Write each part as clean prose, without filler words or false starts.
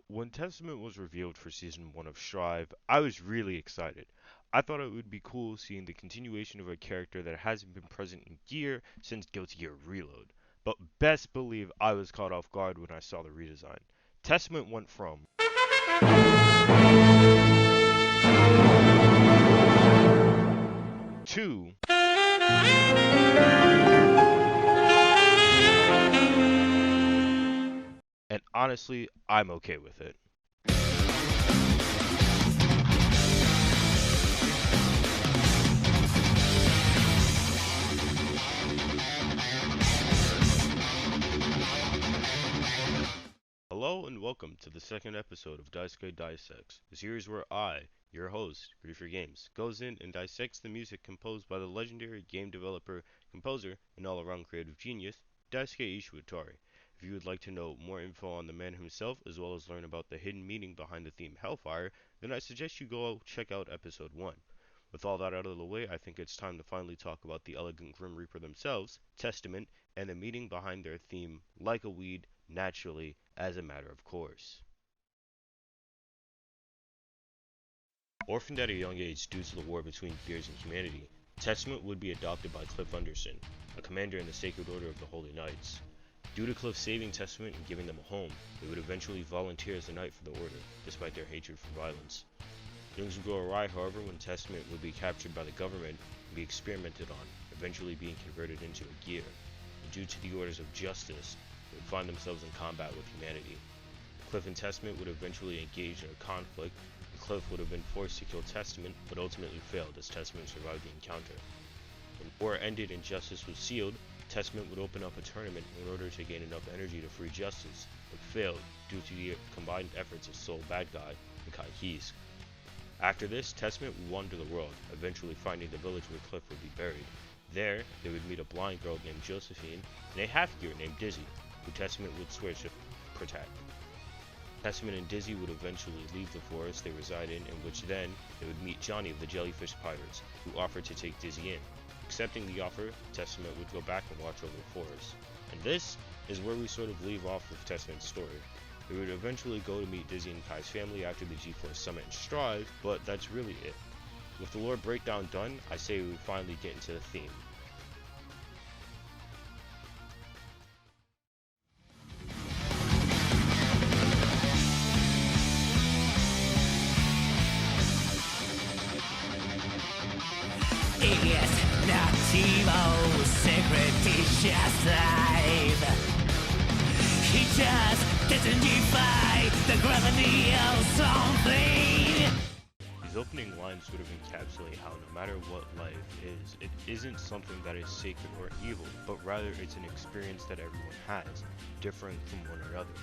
When Testament was revealed for season 1 of Strive, I was really excited. I thought it would be cool seeing the continuation of a character that hasn't been present in Gear since Guilty Gear Reload. But best believe I was caught off guard when I saw the redesign. Testament went from to, and honestly, I'm okay with it. Hello and welcome to the second episode of Daisuke Dissects, the series where I, your host, Reefer Games, goes in and dissects the music composed by the legendary game developer, composer, and all-around creative genius, Daisuke Ishiwatari. If you would like to know more info on the man himself, as well as learn about the hidden meaning behind the theme Hellfire, then I suggest you go check out episode 1. With all that out of the way, I think it's time to finally talk about the elegant Grim Reaper themselves, Testament, and the meaning behind their theme, Like a Weed, Naturally, as a matter of course. Orphaned at a young age due to the war between Gears and humanity, Testament would be adopted by Cliff Underson, a commander in the Sacred Order of the Holy Knights. Due to Cliff saving Testament and giving them a home, they would eventually volunteer as a knight for the Order, despite their hatred for violence. Things would go awry, however, when Testament would be captured by the government and be experimented on, eventually being converted into a gear. And due to the orders of justice, they would find themselves in combat with humanity. Cliff and Testament would eventually engage in a conflict, and Cliff would have been forced to kill Testament, but ultimately failed as Testament survived the encounter. When war ended and justice was sealed, Testament would open up a tournament in order to gain enough energy to free justice, but failed due to the combined efforts of Soul Bad Guy and Kai Kisk. After this, Testament would wander the world, eventually finding the village where Cliff would be buried. There, they would meet a blind girl named Josephine and a half-gear named Dizzy, who Testament would swear to protect. Testament and Dizzy would eventually leave the forest they reside in which then they would meet Johnny of the Jellyfish Pirates, who offered to take Dizzy in. Accepting the offer, Testament would go back and watch over the forest. And this is where we sort of leave off with Testament's story. They would eventually go to meet Dizzy and Kai's family after the G-Force Summit and Strive, but that's really it. With the lore breakdown done, I say we finally get into the theme. L.A.W.N.A.A.M.O.C secret dishes live. He just doesn't defy the gravity of something. These opening lines sort of encapsulate how no matter what life is, it isn't something that is sacred or evil, but rather it's an experience that everyone has, different from one another.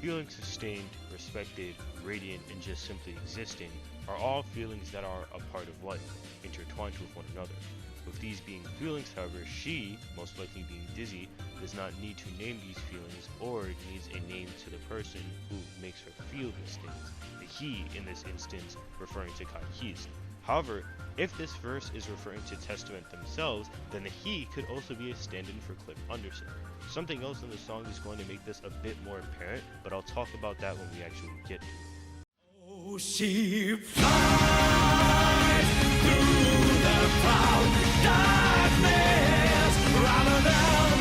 Feeling sustained, respected, radiant, and just simply existing are all feelings that are a part of life, intertwined with one another. With these being feelings, however, she, most likely being Dizzy, does not need to name these feelings or needs a name to the person who makes her feel these things, the he in this instance referring to Kai Kisk. However, if this verse is referring to Testament themselves, then the he could also be a stand-in for Cliff Underson. Something else in the song is going to make this a bit more apparent, but I'll talk about that when we actually get to it. Oh, she flies through the proud darkness, rather than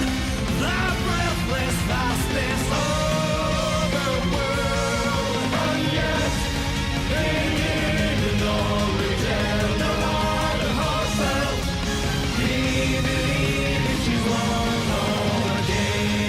the breathless vastness of the world. And yet, they didn't only tell the heart of herself. He believes she's won all again.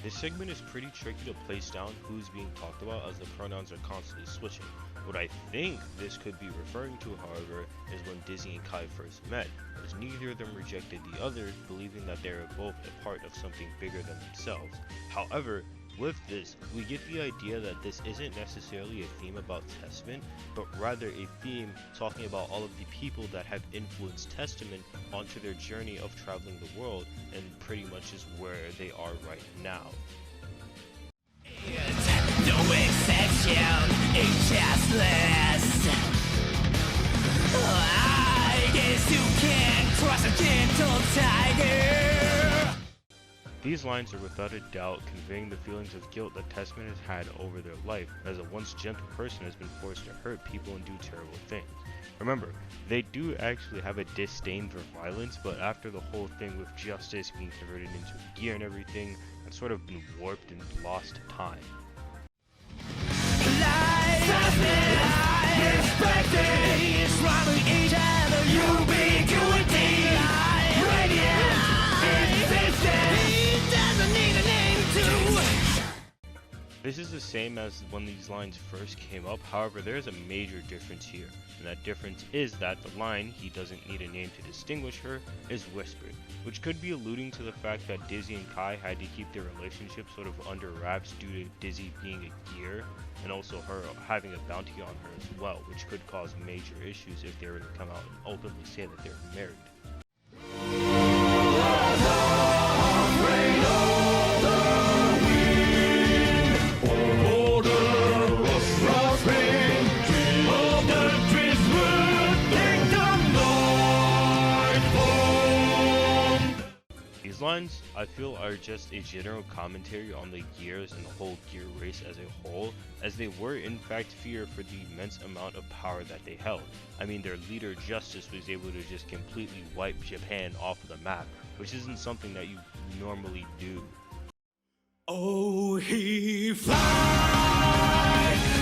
This segment is pretty tricky to place down who's being talked about as the pronouns are constantly switching. What I think this could be referring to, however, is when Dizzy and Kai first met, as neither of them rejected the other, believing that they were both a part of something bigger than themselves. However, With this, we get the idea that this isn't necessarily a theme about Testament, but rather a theme talking about all of the people that have influenced Testament onto their journey of traveling the world, and pretty much is where they are right now. No exception, it's just less. I guess you can't trust a gentle tiger. These lines are without a doubt conveying the feelings of guilt that Testament has had over their life, as a once gentle person has been forced to hurt people and do terrible things. Remember, they do actually have a disdain for violence, but after the whole thing with justice being converted into a gear and everything, that's sort of been warped and lost to time. This is the same as when these lines first came up, however there is a major difference here, and that difference is that the line, "he doesn't need a name to distinguish her," is whispered, which could be alluding to the fact that Dizzy and Kai had to keep their relationship sort of under wraps due to Dizzy being a gear, and also her having a bounty on her as well, which could cause major issues if they were to come out and openly say that they're married. These lines, I feel, are just a general commentary on the gears and the whole gear race as a whole, as they were in fact feared for the immense amount of power that they held. I mean, their leader Justice was able to just completely wipe Japan off of the map, which isn't something that you normally do. Oh, he flies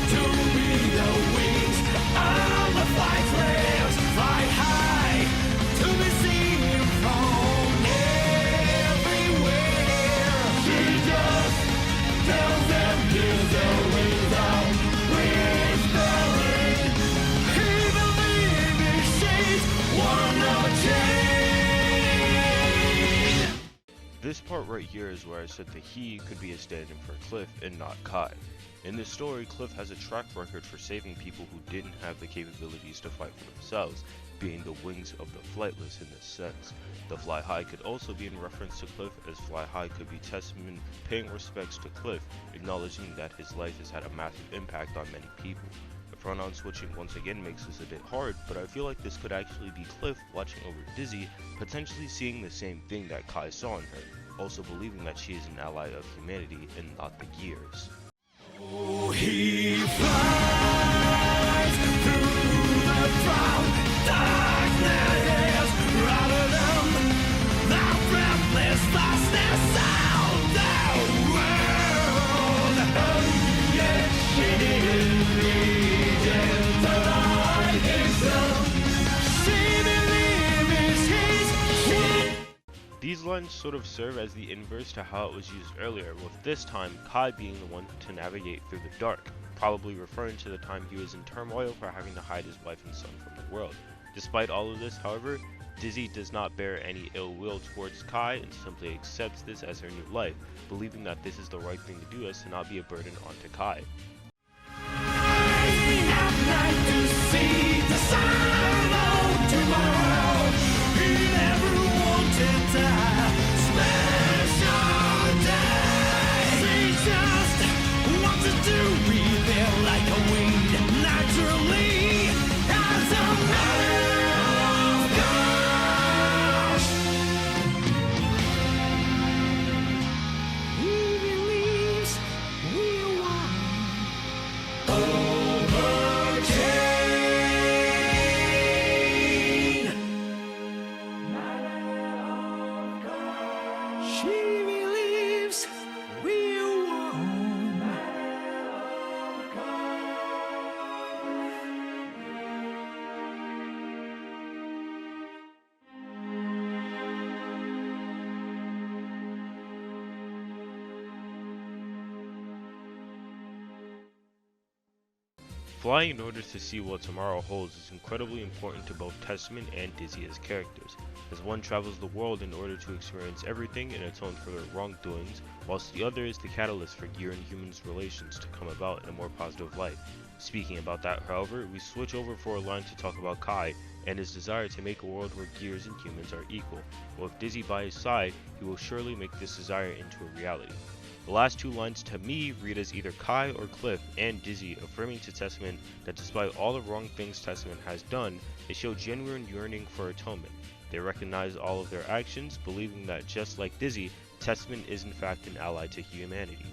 to be the wings of the flight flares, fly high to be seen from everywhere. He just tells them here's the reason whispering. He believes he sees one of a chain. This part right here is where I said that he could be a stand-in for Cliff and not Kai. In this story, Cliff has a track record for saving people who didn't have the capabilities to fight for themselves, being the wings of the flightless in this sense. The Fly High could also be in reference to Cliff, as Fly High could be Testament paying respects to Cliff, acknowledging that his life has had a massive impact on many people. The pronoun switching once again makes this a bit hard, but I feel like this could actually be Cliff watching over Dizzy, potentially seeing the same thing that Kai saw in her, also believing that she is an ally of humanity and not the gears. Oh, he flies through the proud darkness, rather than the breathless vastness of the world. And yet she reaches the light himself. She believes he's These lines sort of serve as the inverse to how it was used earlier, with this time Kai being the one to navigate through the dark, probably referring to the time he was in turmoil for having to hide his wife and son from the world. Despite all of this, however, Dizzy does not bear any ill will towards Kai and simply accepts this as her new life, believing that this is the right thing to do as to not be a burden onto Kai. at night to see the sun of tomorrow. He never wanted a special day. He just wanted to be there like a weed, naturally, as a matter of course. He believes we're one. She believes we're one. Flying in order to see what tomorrow holds is incredibly important to both Testament and Dizzy as characters, as one travels the world in order to experience everything and atone for their wrongdoings, whilst the other is the catalyst for Gear and humans' relations to come about in a more positive light. Speaking about that, however, we switch over for a line to talk about Kai and his desire to make a world where Gears and humans are equal. With Dizzy by his side, he will surely make this desire into a reality. The last two lines to me read as either Kai or Cliff and Dizzy affirming to Testament that despite all the wrong things Testament has done, they show genuine yearning for atonement. They recognize all of their actions, believing that just like Dizzy, Testament is in fact an ally to humanity.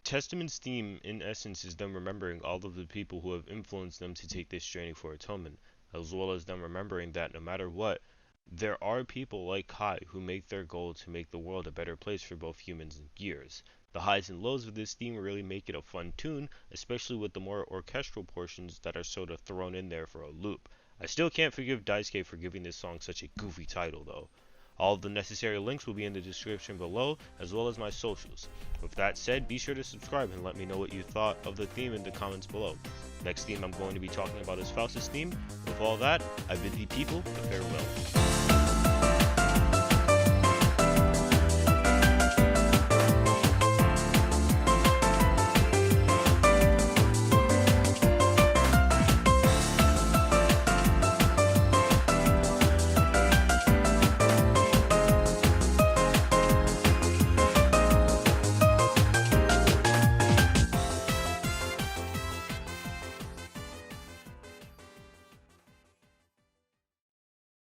Testament's theme, in essence, is them remembering all of the people who have influenced them to take this journey for atonement, as well as them remembering that no matter what, there are people like Kai who make their goal to make the world a better place for both humans and Gears. The highs and lows of this theme really make it a fun tune, especially with the more orchestral portions that are sort of thrown in there for a loop. I still can't forgive Daisuke for giving this song such a goofy title though. All of the necessary links will be in the description below, as well as my socials. With that said, be sure to subscribe and let me know what you thought of the theme in the comments below. Next theme I'm going to be talking about is Faust's theme. With all that, I bid the people a farewell.